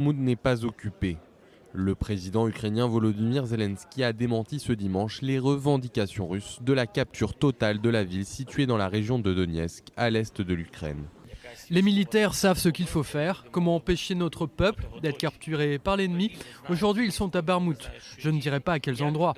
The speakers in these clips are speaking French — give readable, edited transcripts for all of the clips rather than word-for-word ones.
Bakhmout n'est pas occupé. Le président ukrainien Volodymyr Zelensky a démenti ce dimanche les revendications russes de la capture totale de la ville située dans la région de Donetsk, à l'est de l'Ukraine. Les militaires savent ce qu'il faut faire, comment empêcher notre peuple d'être capturé par l'ennemi. Aujourd'hui, ils sont à Bakhmout. Je ne dirai pas à quels endroits,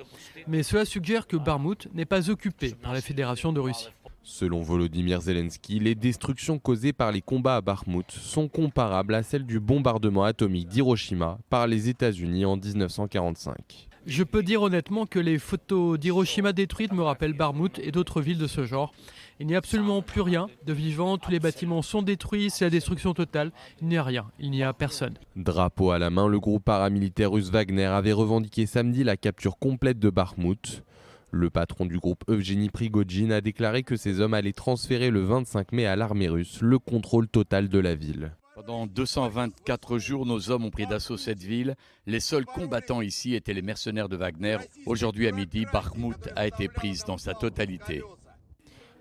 mais cela suggère que Bakhmout n'est pas occupé par la Fédération de Russie. Selon Volodymyr Zelensky, les destructions causées par les combats à Bakhmout sont comparables à celles du bombardement atomique d'Hiroshima par les États-Unis en 1945. Je peux dire honnêtement que les photos d'Hiroshima détruites me rappellent Bakhmout et d'autres villes de ce genre. Il n'y a absolument plus rien de vivant, tous les bâtiments sont détruits, c'est la destruction totale. Il n'y a rien, il n'y a personne. Drapeau à la main, le groupe paramilitaire russe Wagner avait revendiqué samedi la capture complète de Bakhmout. Le patron du groupe Evgeny Prigojine a déclaré que ces hommes allaient transférer le 25 mai à l'armée russe le contrôle total de la ville. Pendant 224 jours, nos hommes ont pris d'assaut cette ville. Les seuls combattants ici étaient les mercenaires de Wagner. Aujourd'hui à midi, Bakhmout a été prise dans sa totalité.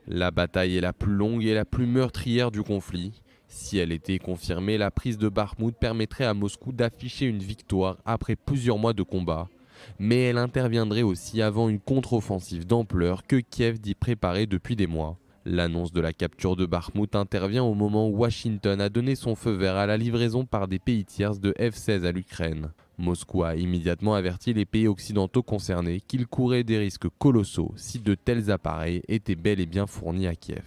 La bataille est la plus longue et la plus meurtrière du conflit. Si elle était confirmée, la prise de Bakhmout permettrait à Moscou d'afficher une victoire après plusieurs mois de combat. Mais elle interviendrait aussi avant une contre-offensive d'ampleur que Kiev dit préparer depuis des mois. L'annonce de la capture de Bakhmout intervient au moment où Washington a donné son feu vert à la livraison par des pays tiers de F-16 à l'Ukraine. Moscou a immédiatement averti les pays occidentaux concernés qu'ils couraient des risques colossaux si de tels appareils étaient bel et bien fournis à Kiev.